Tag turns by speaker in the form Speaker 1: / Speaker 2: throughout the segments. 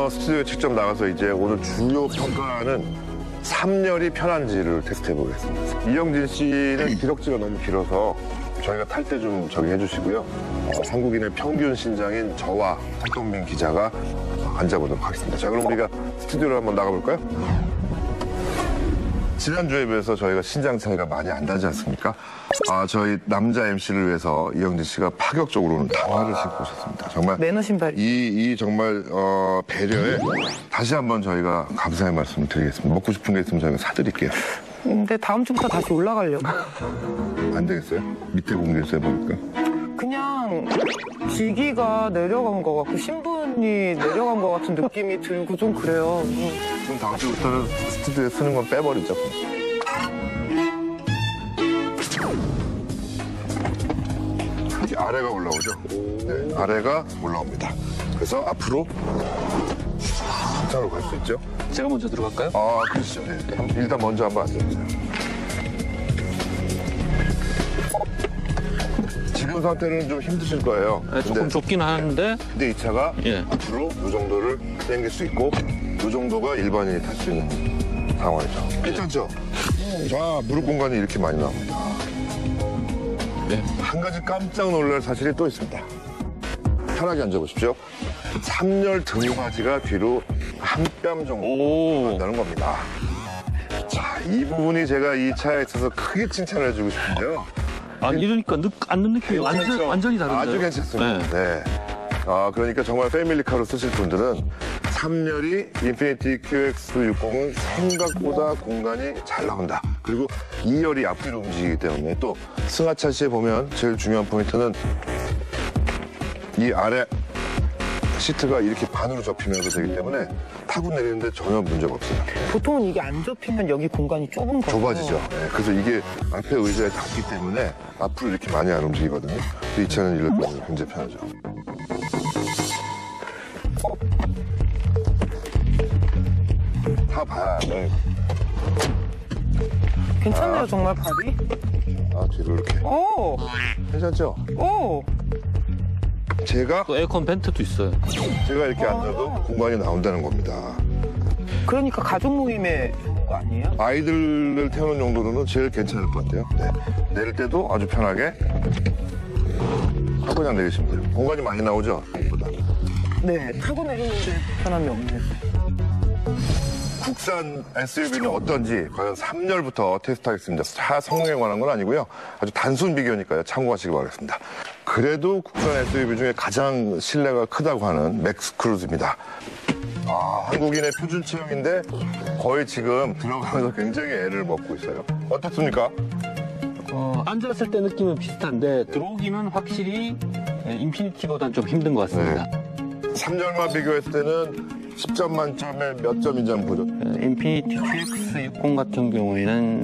Speaker 1: 스튜디오에 직접 나가서 이제 오늘 주요 평가하는 3열이 편한지를 테스트해 보겠습니다. 이영진 씨는 기럭지가 너무 길어서 저희가 탈 때 좀 저기 해주시고요. 한국인의 평균 신장인 저와 박동민 기자가 앉아보도록 하겠습니다. 자, 그럼 우리가 스튜디오로 한번 나가볼까요? 지난주에 비해서 저희가 신장 차이가 많이 안 나지 않습니까? 저희 남자 MC를 위해서 이영진 씨가 파격적으로 오늘 다화를 신고 오셨습니다. 정말
Speaker 2: 매너 신발.
Speaker 1: 이 정말 배려에 다시 한번 저희가 감사의 말씀을 드리겠습니다. 먹고 싶은 게 있으면 저희가 사드릴게요.
Speaker 2: 근데 다음 주부터 다시 올라가려고.
Speaker 1: 안 되겠어요? 밑에 공개해서 해보니까.
Speaker 2: 그냥 기기가 내려간 것 같고 신분이 내려간 것 같은 느낌이 들고 좀 그래요.
Speaker 1: 그럼 다음 주부터는 스튜디오에 쓰는 건 빼버리죠. 이렇게 아래가 올라오죠. 네, 아래가 올라옵니다. 그래서 앞으로 한참으로 갈 수 있죠.
Speaker 3: 제가 먼저 들어갈까요?
Speaker 1: 그렇죠. 네. 일단 먼저 한번 앉아보세요. 지금 상태는 좀 힘드실 거예요.
Speaker 3: 네, 조금 좁긴 하는데.
Speaker 1: 근데 이 차가
Speaker 3: 예.
Speaker 1: 앞으로 이 정도를 당길 수 있고 이 정도가 일반인이 탈 수 있는 상황이죠. 괜찮죠? 자, 무릎 공간이 이렇게 많이 나옵니다.
Speaker 3: 네.
Speaker 1: 한 가지 깜짝 놀랄 사실이 또 있습니다. 편하게 앉아보십시오. 3열 등받이가 뒤로 한 뼘 정도 간다는 겁니다. 자, 이 부분이 제가 이 차에 있어서 크게 칭찬을 해주고 싶은데요.
Speaker 3: 이러니까 앉는 느낌이 완전히 다른데요?
Speaker 1: 아주 괜찮습니다. 네. 그러니까 정말 패밀리카로 쓰실 분들은 3열이 인피니티 QX60은 생각보다 공간이 잘 나온다. 그리고 2열이 앞뒤로 움직이기 때문에 또 승하차 시에 보면 제일 중요한 포인트는 이 아래 시트가 이렇게 반으로 접히면서 되기 때문에 타고 내리는데 전혀 문제가 없어요.
Speaker 2: 보통은 이게 안 접히면 여기 공간이 좁은 거죠.
Speaker 1: 좁아지죠. 네, 그래서 이게 앞에 의자에 닿기 때문에 앞으로 이렇게 많이 안 움직이거든요. 이 차는 이렇게 굉장히 편하죠. 다 봐야 돼.
Speaker 2: 괜찮네요, 정말 발이.
Speaker 1: 뒤로 이렇게.
Speaker 2: 오!
Speaker 1: 괜찮죠?
Speaker 2: 오!
Speaker 1: 제가
Speaker 3: 또 에어컨 벤트도 있어요.
Speaker 1: 이렇게 앉아도 공간이 나온다는 겁니다.
Speaker 2: 그러니까 가족 모임에 좋은 거 아니에요?
Speaker 1: 아이들을 태우는 용도로는 제일 괜찮을 것 같아요. 네. 내릴 때도 아주 편하게 하고 그냥 내리시면 돼요. 공간이 많이 나오죠? 보다.
Speaker 2: 네, 타고 내리는데 불편함이 없네.
Speaker 1: 국산 SUV는 어떤지 과연 3열부터 테스트하겠습니다. 차 성능에 관한 건 아니고요. 아주 단순 비교니까요. 참고하시기 바라겠습니다. 그래도 국산 SUV 중에 가장 신뢰가 크다고 하는 맥스크루즈입니다. 한국인의 표준 체형인데 거의 지금 들어가면서 굉장히 애를 먹고 있어요. 어떻습니까?
Speaker 3: 앉았을 때 느낌은 비슷한데 들어오기는 확실히 인피니티보다는 좀 힘든 것 같습니다.
Speaker 1: 3열만 비교했을 때는 10점 만점에 몇 점인지 한번 보죠.
Speaker 3: 인피니티 QX60 같은 경우에는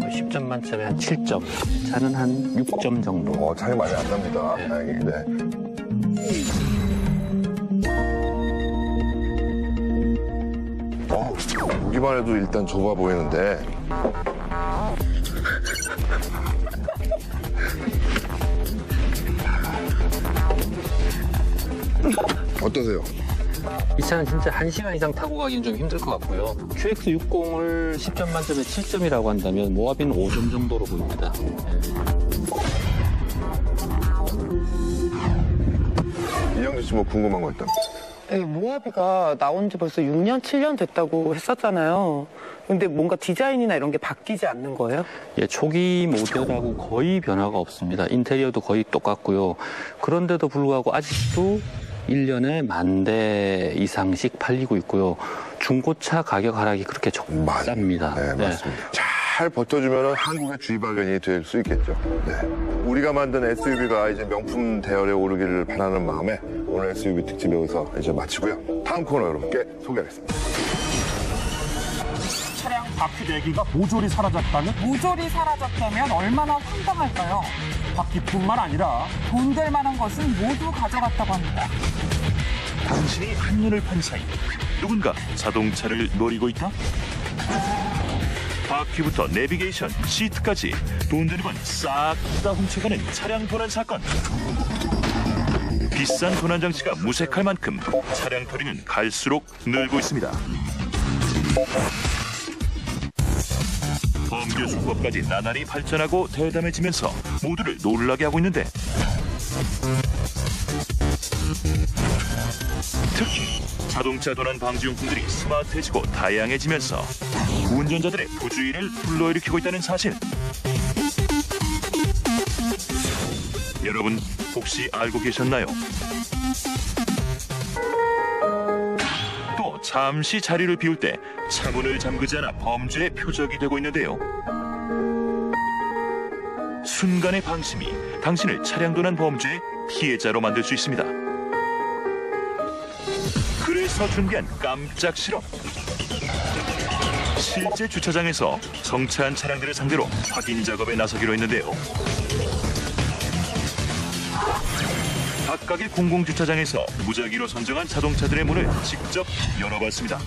Speaker 3: 10점 만점에 한 7점. 차는 한 6점 정도.
Speaker 1: 차이 많이 안 납니다. 다행히. 네. 보기만 해도 일단 좁아 보이는데. 어떠세요?
Speaker 3: 이 차는 진짜 1시간 이상 타고 가기는 좀 힘들 것 같고요. QX60을 10점 만점에 7점이라고 한다면 모하비는 5점 정도로 보입니다.
Speaker 1: 이영진 씨 뭐 궁금한 거 있다면?
Speaker 2: 네, 모하비가 나온 지 벌써 6년, 7년 됐다고 했었잖아요. 근데 뭔가 디자인이나 이런 게 바뀌지 않는 거예요?
Speaker 3: 초기 모델하고 거의 변화가 없습니다. 인테리어도 거의 똑같고요. 그런데도 불구하고 아직도 1년에 10,000대 이상씩 팔리고 있고요. 중고차 가격 하락이 그렇게 좁습니다.
Speaker 1: 네, 맞습니다. 잘 버텨주면 한국의 주의발견이 될 수 있겠죠. 네. 우리가 만든 SUV가 이제 명품 대열에 오르기를 바라는 마음에 오늘 SUV 특집 여기서 이제 마치고요. 다음 코너 여러분께 소개하겠습니다.
Speaker 4: 차량 바퀴 4개가 모조리 사라졌다면?
Speaker 5: 모조리 사라졌다면 얼마나 황당할까요?
Speaker 4: 바퀴뿐만 아니라
Speaker 5: 돈 될 만한 것은 모두 가져갔다고 합니다.
Speaker 4: 당신이 한눈을 판 사이 누군가 자동차를 노리고 있다? 바퀴부터 내비게이션, 시트까지 돈 되는 건 싹 다 훔쳐가는 차량 도난 사건. 비싼 도난 장치가 무색할 만큼 차량 털이는 갈수록 늘고 있습니다. 범죄 수법까지 나날이 발전하고 대담해지면서 모두를 놀라게 하고 있는데 특히 자동차 도난 방지용품들이 스마트해지고 다양해지면서 운전자들의 부주의를 불러일으키고 있다는 사실. 여러분 혹시 알고 계셨나요? 또 잠시 자리를 비울 때 차문을 잠그지 않아 범죄의 표적이 되고 있는데요. 순간의 방심이 당신을 차량 도난 범죄의 피해자로 만들 수 있습니다. 그래서 준비한 깜짝 실험. 실제 주차장에서 정차한 차량들을 상대로 확인 작업에 나서기로 했는데요. 각각의 공공주차장에서 무작위로 선정한 자동차들의 문을 직접 열어봤습니다.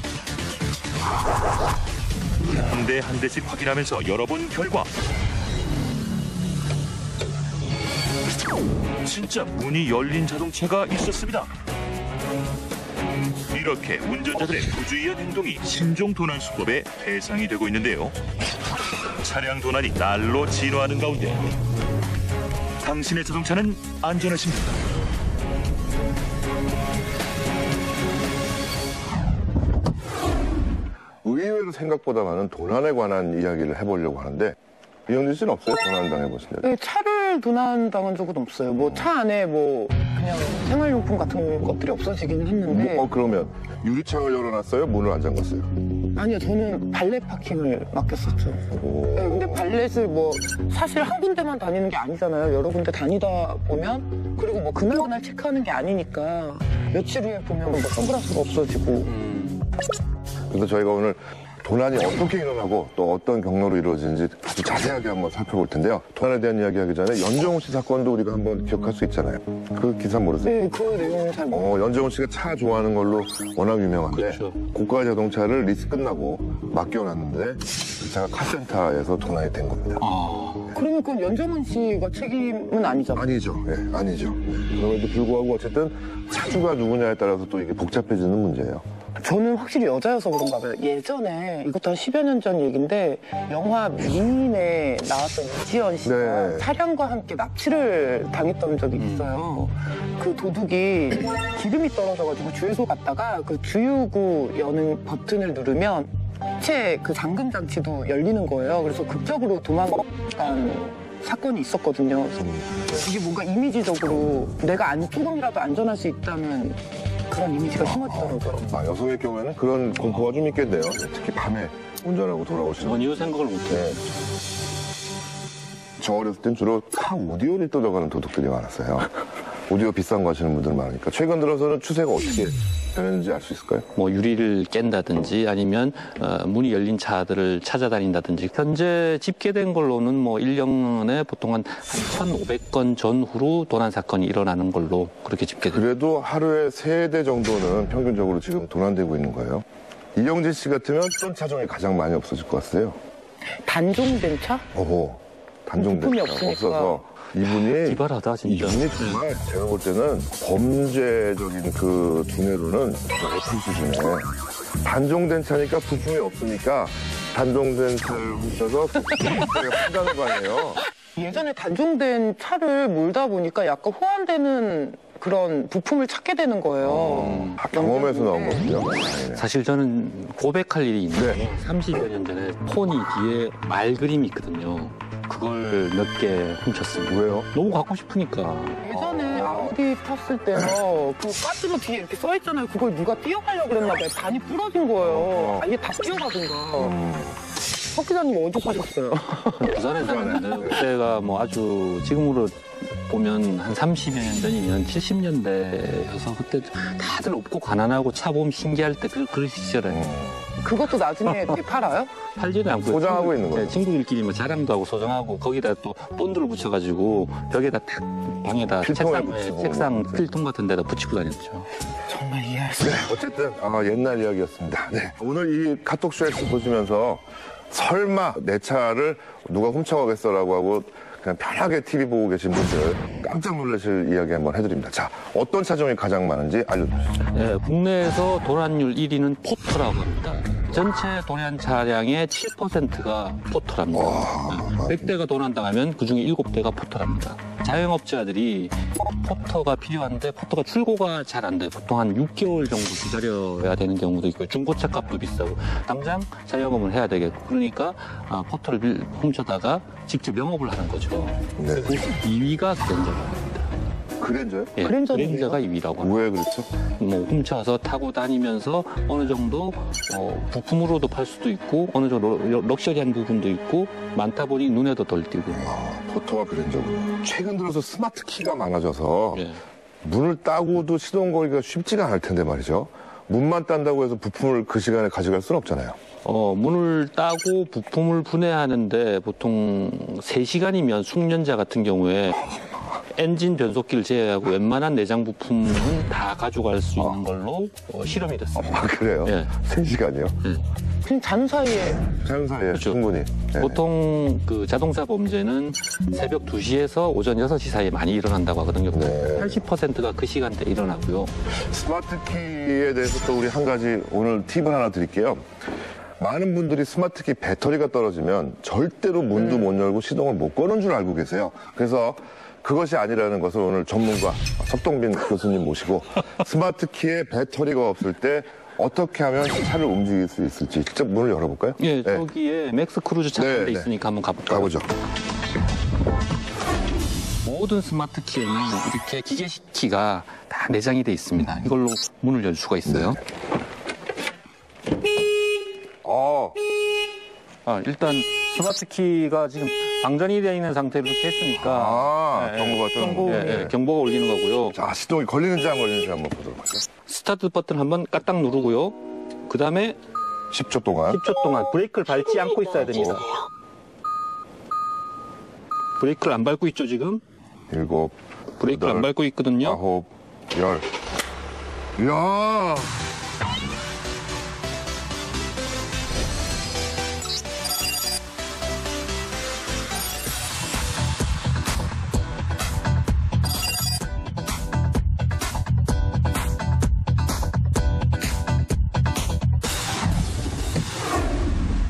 Speaker 4: 한 대 한 대씩 확인하면서 열어본 결과 진짜 문이 열린 자동차가 있었습니다. 이렇게 운전자들의 부주의한 행동이 신종 도난 수법의 대상이 되고 있는데요. 차량 도난이 날로 진화하는 가운데 당신의 자동차는 안전하십니까?
Speaker 1: 의외로 생각보다 많은 도난에 관한 이야기를 해보려고 하는데 이영진 씨는 없어요? 도난 당해보신 적?
Speaker 2: 네, 차를 도난당한 적은 없어요. 뭐 차 안에 뭐 그냥 생활용품 같은 것들이 없어지긴 했는데.
Speaker 1: 그러면 유리창을 열어놨어요? 문을 안 잠갔어요?
Speaker 2: 아니요, 저는 발렛 파킹을 맡겼었죠. 네, 근데 발렛을 뭐 사실 한 군데만 다니는 게 아니잖아요. 여러 군데 다니다 보면 그리고 뭐 그날 체크하는 게 아니니까 며칠 후에 보면 뭐 선글라스가 없어지고.
Speaker 1: 그래서 저희가 오늘 도난이 어떻게 일어나고 또 어떤 경로로 이루어지는지 아주 자세하게 한번 살펴볼 텐데요. 도난에 대한 이야기 하기 전에 연정훈 씨 사건도 우리가 한번 기억할 수 있잖아요. 그 기사 모르세요?
Speaker 2: 네, 그 내용은 잘 모르겠어요.
Speaker 1: 연정훈 씨가 차 좋아하는 걸로 워낙 유명한데
Speaker 3: 그렇죠.
Speaker 1: 고가 자동차를 리스 끝나고 맡겨놨는데 그 차가 카센터에서 도난이 된 겁니다.
Speaker 2: 그러면 그건 연정훈 씨가 책임은 아니잖아요.
Speaker 1: 아니죠. 예, 아니죠. 그럼에도 불구하고 어쨌든 차주가 누구냐에 따라서 또 이게 복잡해지는 문제예요.
Speaker 2: 저는 확실히 여자여서 그런가 봐요. 예전에 이것도 한 10여 년 전 얘기인데 영화 미인에 나왔던 이지연 씨가
Speaker 1: 네.
Speaker 2: 차량과 함께 납치를 당했던 적이 있어요. 그 도둑이 기름이 떨어져가지고 주유소 갔다가 그 주유구 여는 버튼을 누르면 시체 그 잠금 장치도 열리는 거예요. 그래서 극적으로 도망간 사건이 있었거든요. 그래서 이게 뭔가 이미지적으로 내가 조금이라도 안전할 수 있다는 그런 이미지가 심어지더라고요.
Speaker 1: 여성의 경우에는 그런 공포가 좀 있겠네요. 특히 밤에 운전하고 돌아오시는.
Speaker 3: 전혀 생각을 못해요.
Speaker 1: 네. 저 어렸을 땐 주로 카 오디오를 뜯어가는 도둑들이 많았어요. 오디오 비싼 거 하시는 분들 많으니까. 최근 들어서는 추세가 어떻게 변했는지 알 수 있을까요?
Speaker 3: 뭐 유리를 깬다든지 아니면 문이 열린 차들을 찾아다닌다든지 현재 집계된 걸로는 뭐 1년에 보통 한 1,500건 전후로 도난 사건이 일어나는 걸로 그렇게 집계됩니다.
Speaker 1: 그래도 하루에 3대 정도는 평균적으로 지금 도난되고 있는 거예요. 이영진 씨 같으면 어떤 차 중에 가장 많이 없어질 것 같아요?
Speaker 2: 단종된 차?
Speaker 1: 단종된
Speaker 2: 부품이
Speaker 1: 차
Speaker 2: 없으니까.
Speaker 1: 없어서 이분이
Speaker 3: 기발하다 진짜.
Speaker 1: 이분이 정말 제가 볼 때는 범죄적인 그 두뇌로는 높은 수준에 단종된 차니까 부품이 없으니까 단종된 차를 훔쳐서 판다는 거 아니에요.
Speaker 2: 예전에 단종된 차를 몰다 보니까 약간 호환되는 그런 부품을 찾게 되는 거예요.
Speaker 1: 경험에서 나온 거군요.
Speaker 3: 사실 저는 고백할 일이 있는데 30여 년 전에 포니 뒤에 말 그림이 있거든요. 그걸 몇 개 훔쳤습니다.
Speaker 1: 왜요?
Speaker 3: 너무 갖고 싶으니까.
Speaker 2: 예전에 아우디 탔을 때요, 그 가스로 뒤에 이렇게 써있잖아요. 그걸 누가 뛰어가려고 그랬나 봐요. 반이 부러진 거예요. 아예 다 뛰어가든가. 석 기자님 어디 사셨어요?
Speaker 3: 부산에 살았는데 그때가 뭐 아주 지금으로 보면 한 30여 년 전이면 70년대여서 그때 다들 없고 가난하고 차 보면 신기할 때 그런 시절에
Speaker 2: 그것도 나중에 팔아요?
Speaker 3: 팔지는 않고
Speaker 1: 소장하고 있는 거예요.
Speaker 3: 친구들끼리 뭐 자랑도 하고 소장하고 거기다 또 본드를 붙여가지고 벽에다 탁 방에다
Speaker 1: 필통에 붙이고.
Speaker 3: 책상 필통 같은 데다 붙이고 다녔죠.
Speaker 2: 정말 이해할 수 없어요.
Speaker 1: 어쨌든 옛날 이야기였습니다. 네. 오늘 이 카톡쇼에서 보시면서 설마 내 차를 누가 훔쳐가겠어라고 하고 그냥 편하게 TV 보고 계신 분들 깜짝 놀라실 이야기 한번 해드립니다. 자, 어떤 차종이 가장 많은지 알려주시죠.
Speaker 3: 네, 국내에서 도난율 1위는 포터라고 합니다. 전체 도난 차량의 7%가 포터랍니다. 100대가 도난당하면 그중에 7대가 포터랍니다. 자영업자들이 포터가 필요한데 포터가 출고가 잘 안 돼요. 보통 한 6개월 정도 기다려야 되는 경우도 있고요. 중고차 값도 비싸고 당장 자영업을 해야 되겠고 그러니까 포터를 훔쳐다가 직접 영업을 하는 거죠.
Speaker 1: 네.
Speaker 3: 그리고 2위가 그랜저입니다.
Speaker 1: 그랜저요?
Speaker 3: 예, 그랜저가 2위라고 합니다.
Speaker 1: 왜 그렇죠?
Speaker 3: 뭐 훔쳐서 타고 다니면서 어느 정도 부품으로도 팔 수도 있고 어느 정도 럭셔리한 부분도 있고 많다 보니 눈에도 덜 띄고.
Speaker 1: 포터와 그랜저. 최근 들어서 스마트 키가 많아져서
Speaker 3: 예.
Speaker 1: 문을 따고도 시동 걸기가 쉽지가 않을 텐데 말이죠. 문만 딴다고 해서 부품을 그 시간에 가져갈 수는 없잖아요.
Speaker 3: 문을 따고 부품을 분해하는데 보통 3시간이면 숙련자 같은 경우에 엔진 변속기를 제외하고 웬만한 내장 부품은 다 가져갈 수 있는 걸로 실험이 됐습니다.
Speaker 1: 아, 그래요?
Speaker 3: 예.
Speaker 1: 3시간이요?
Speaker 2: 그냥 자는 사이에
Speaker 1: 자연 사이에
Speaker 3: 그렇죠.
Speaker 1: 충분히. 네.
Speaker 3: 보통 그 자동차 범죄는 새벽 2시에서 오전 6시 사이에 많이 일어난다고 하거든요.
Speaker 1: 네.
Speaker 3: 80%가 그 시간대에 일어나고요.
Speaker 1: 스마트 키에 대해서 또 우리 한 가지 오늘 팁을 하나 드릴게요. 많은 분들이 스마트 키 배터리가 떨어지면 절대로 문도 못 열고 시동을 못 거는 줄 알고 계세요. 그래서 그것이 아니라는 것을 오늘 전문가 석동빈 교수님 모시고 스마트 키에 배터리가 없을 때 어떻게 하면 차를 움직일 수 있을지 직접 문을 열어볼까요?
Speaker 3: 예,
Speaker 1: 네.
Speaker 3: 저기에 맥스 크루즈 찾는 데 있으니까 한번 가볼까요?
Speaker 1: 가보죠.
Speaker 3: 모든 스마트 키에는 이렇게 기계식 키가 다 내장이 돼 있습니다. 이걸로 문을 열 수가 있어요. 일단 스마트 키가 지금 방전이 되어 있는 상태로 이렇게 했으니까
Speaker 1: 경고가
Speaker 3: 경보가 울리는 거고요.
Speaker 1: 자, 시동이 걸리는지 안 걸리는지 한번 보도록 할까요?
Speaker 3: 스타트 버튼 한번 까딱 누르고요. 그 다음에
Speaker 1: 10초 동안.
Speaker 3: 10초 동안 브레이크를 밟지 않고 있어야 됩니다. 브레이크를 안 밟고 있죠, 지금?
Speaker 1: 7,
Speaker 3: 브레이크를 안
Speaker 1: 8,
Speaker 3: 밟고 있거든요.
Speaker 1: 9, 10. 이야!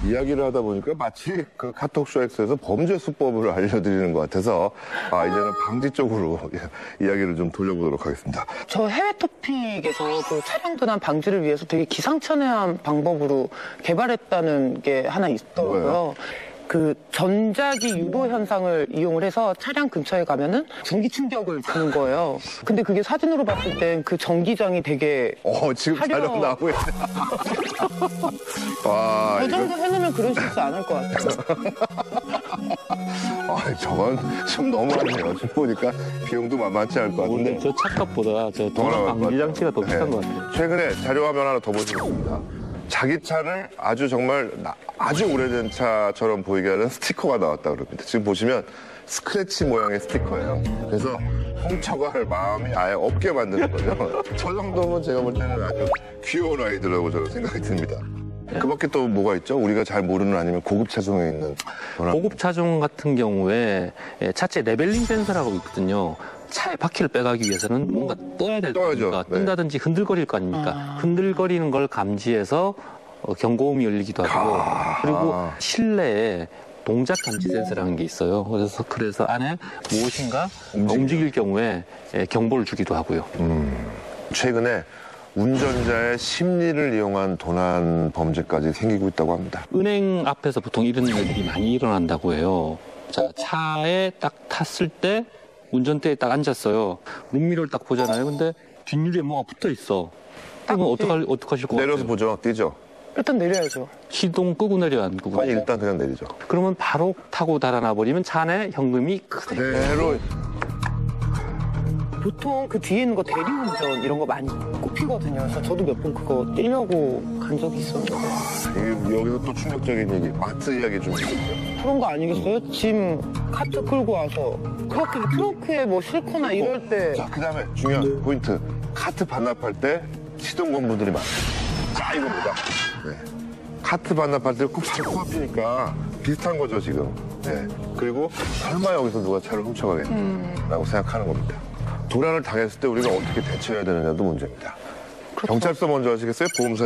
Speaker 1: 이야기를 하다 보니까 마치 그 카톡쇼엑스에서 범죄 수법을 알려드리는 것 같아서 이제는 방지 쪽으로 이야기를 좀 돌려보도록 하겠습니다.
Speaker 2: 저 해외 토픽에서 그 차량 도난 방지를 위해서 되게 기상천외한 방법으로 개발했다는 게 하나 있더라고요.
Speaker 1: 뭐예요?
Speaker 2: 그 전자기 유도 현상을 이용을 해서 차량 근처에 가면은 전기 충격을 주는 거예요. 근데 그게 사진으로 봤을 땐 그 전기장이 되게
Speaker 1: 지금
Speaker 2: 화려-
Speaker 1: 촬영 나오고 있네. 와,
Speaker 2: 그 정도 해놓으면 그럴 수 있지 않을 것 같아요.
Speaker 1: 저건 좀 너무하네요. 지금 보니까 비용도 만만치 않을 것 같은데.
Speaker 3: 저 차값보다 저 도난 방지 장치가 더 비싼 것 같아요.
Speaker 1: 최근에 자료 화면 하나 더 보시겠습니다. 자기 차를 아주 정말 아주 오래된 차처럼 보이게 하는 스티커가 나왔다 그럽니다. 지금 보시면 스크래치 모양의 스티커예요. 그래서 훔쳐갈 마음이 아예 없게 만드는 거죠. 저 정도면 제가 볼 때는 아주 귀여운 아이들라고 저는 생각이 듭니다. 그 밖에 또 뭐가 있죠? 우리가 잘 모르는 아니면 고급 차종에 있는
Speaker 3: 고급 차종 같은 경우에 차체 레벨링 센서라고 있거든요. 차의 바퀴를 빼가기 위해서는 뭔가 떠야 될
Speaker 1: 떠야죠.
Speaker 3: 거니까
Speaker 1: 네.
Speaker 3: 뜬다든지 흔들거릴 거 아닙니까? 흔들거리는 걸 감지해서 경고음이 울리기도 하고 그리고 실내에 동작 감지 센서라는 게 있어요. 그래서 안에 무엇인가 움직일 경우에 경보를 주기도 하고요.
Speaker 1: 최근에 운전자의 심리를 이용한 도난 범죄까지 생기고 있다고 합니다.
Speaker 3: 은행 앞에서 보통 이런 일들이 많이 일어난다고 해요. 자, 차에 딱 탔을 때 운전대에 딱 앉았어요. 룸미러를 딱 보잖아요. 근데 뒷유리에 뭐가 붙어 있어. 그러면 어떡하실 것 같아요?
Speaker 1: 내려서 보죠. 뛰죠.
Speaker 2: 일단 내려야죠.
Speaker 3: 시동 끄고 내려 안 끄고.
Speaker 1: 아니 일단 그냥 내리죠.
Speaker 3: 그러면 바로 타고 달아나 버리면 차 안에 현금이 그대로.
Speaker 1: 그대로
Speaker 2: 보통 그 뒤에 있는 거 대리운전 이런 거 많이 꼽히거든요. 그래서 저도 몇 번 그거 뛰려고 간 적이 있었는데.
Speaker 1: 여기서 또 충격적인 얘기, 마트 이야기 좀 해주세요.
Speaker 2: 그런 거 아니겠어요? 짐 카트 끌고 와서 그렇게 트렁크에 뭐 싣거나 이럴 때
Speaker 1: 자, 그 다음에 중요한 포인트. 카트 반납할 때 시동건분들이 많아요. 자, 이거 보자. 네. 카트 반납할 때 꼭 코앞이니까 비슷한 거죠, 지금. 네. 그리고 설마 여기서 누가 차를 훔쳐가겠냐라고 생각하는 겁니다. 도난을 당했을 때 우리가 어떻게 대처해야 되느냐도 문제입니다. 경찰서 먼저 하시겠어요? 보험사